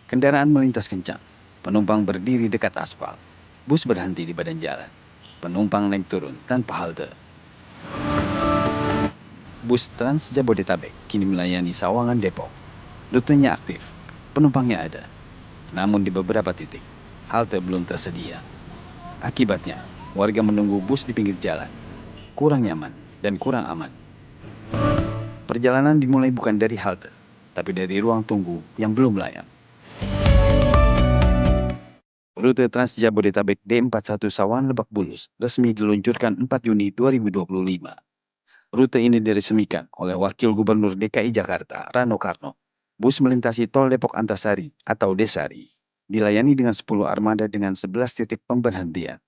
Kendaraan melintas kencang. Penumpang berdiri dekat aspal. Bus berhenti di badan jalan. Penumpang naik turun tanpa halte. Bus Trans Jabodetabek kini melayani Sawangan Depok. Rutenya aktif, penumpangnya ada. Namun di beberapa titik, halte belum tersedia. Akibatnya, warga menunggu bus di pinggir jalan. Kurang nyaman dan kurang aman. Perjalanan dimulai bukan dari halte, tapi dari ruang tunggu yang belum layak. Rute Trans Jabodetabek D41 Sawangan Lebak Bulus resmi diluncurkan 4 Juni 2025. Rute ini diresmikan oleh Wakil Gubernur DKI Jakarta, Rano Karno. Bus melintasi Tol Depok Antasari atau Desari. Dilayani dengan 10 armada dengan 11 titik pemberhentian.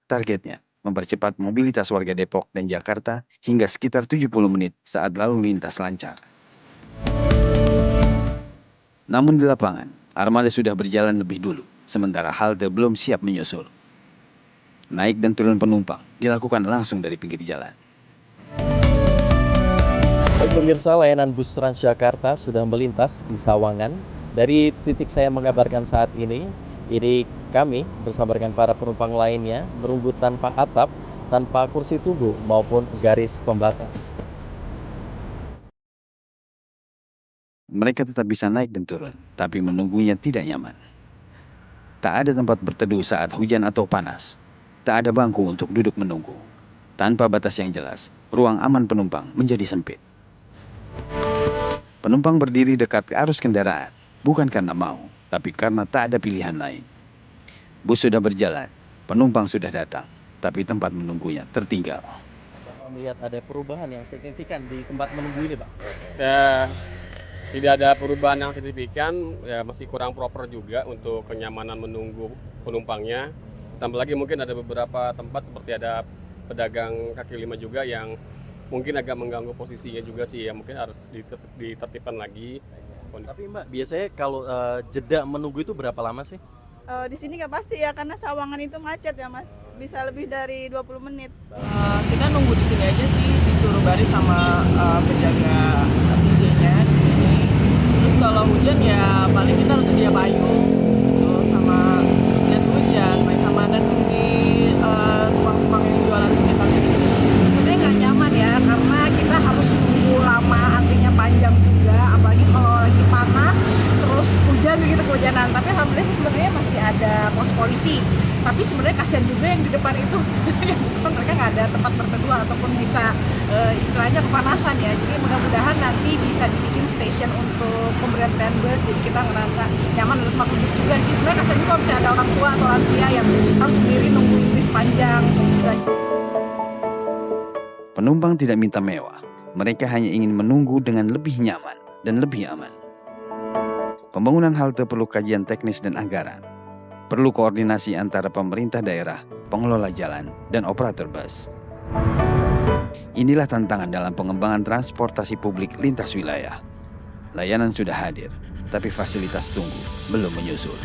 Targetnya, mempercepat mobilitas warga Depok dan Jakarta hingga sekitar 70 menit saat lalu lintas lancar. Namun di lapangan, armada sudah berjalan lebih dulu, sementara halte belum siap menyusul. Naik dan turun penumpang dilakukan langsung dari pinggir jalan. Baik pemirsa, layanan bus Transjakarta sudah melintas di Sawangan. Dari titik saya mengabarkan saat ini kami bersama dengan para penumpang lainnya menunggu tanpa atap, tanpa kursi tunggu maupun garis pembatas. Mereka tetap bisa naik dan turun, tapi menunggunya tidak nyaman. Tak ada tempat berteduh saat hujan atau panas. Tak ada bangku untuk duduk menunggu. Tanpa batas yang jelas, ruang aman penumpang menjadi sempit. Penumpang berdiri dekat ke arus kendaraan, bukan karena mau, tapi karena tak ada pilihan lain. Bus sudah berjalan, penumpang sudah datang, tapi tempat menunggunya tertinggal. Bapak melihat ada perubahan yang signifikan di tempat menunggu ini, Pak? Ya, tidak ada perubahan yang signifikan, ya masih kurang proper juga untuk kenyamanan menunggu penumpangnya. Tambah lagi mungkin ada beberapa tempat seperti ada pedagang kaki lima juga yang mungkin agak mengganggu posisinya juga sih, ya mungkin harus ditertibkan lagi. Tapi Mbak, biasanya kalau jeda menunggu itu berapa lama sih? Di sini nggak pasti ya, karena Sawangan itu macet ya Mas, bisa lebih dari 20 menit. Kita nunggu di sini aja sih, disuruh baris sama penjaga DJ-nya di sini. Terus kalau hujan ya paling kita harus sedia payung, terus sama jas hujan, main sama dan di tukang-tukang yang jualan sekitar sini. Sebenarnya nggak nyaman ya, karena kita harus nunggu lama, artinya panjang juga, apalagi kalau lagi panas, terus hujan begitu kehujanan. Tapi alhamdulillah sih sebenarnya masih ada pos polisi. Tapi sebenarnya kasihan juga yang di depan itu, mereka nggak ada tempat berteduh ataupun bisa istilahnya kepanasan ya. Jadi mudah-mudahan nanti bisa dibikin station untuk pemberhentian bus, jadi kita ngerasa nyaman dan tempat duduk juga sih. Sebenarnya kasihan juga kalau misalnya ada orang tua atau lansia yang harus sendiri nunggu bis panjang. Penumpang tidak minta mewah, mereka hanya ingin menunggu dengan lebih nyaman dan lebih aman. Pembangunan halte perlu kajian teknis dan anggaran. Perlu koordinasi antara pemerintah daerah, pengelola jalan, dan operator bus. Inilah tantangan dalam pengembangan transportasi publik lintas wilayah. Layanan sudah hadir, tapi fasilitas tunggu belum menyusul.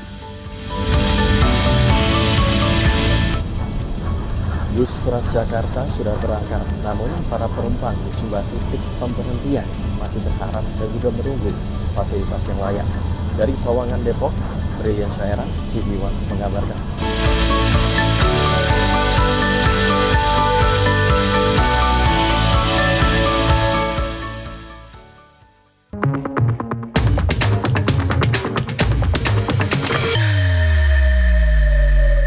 Bus Transjakarta sudah berangkat, namun para penumpang di sebuah titik pemberhentian masih berharap dan juga menunggu fasilitas yang layak. Dari Sawangan Depok, Brian Syairan, CB1 mengabarkan.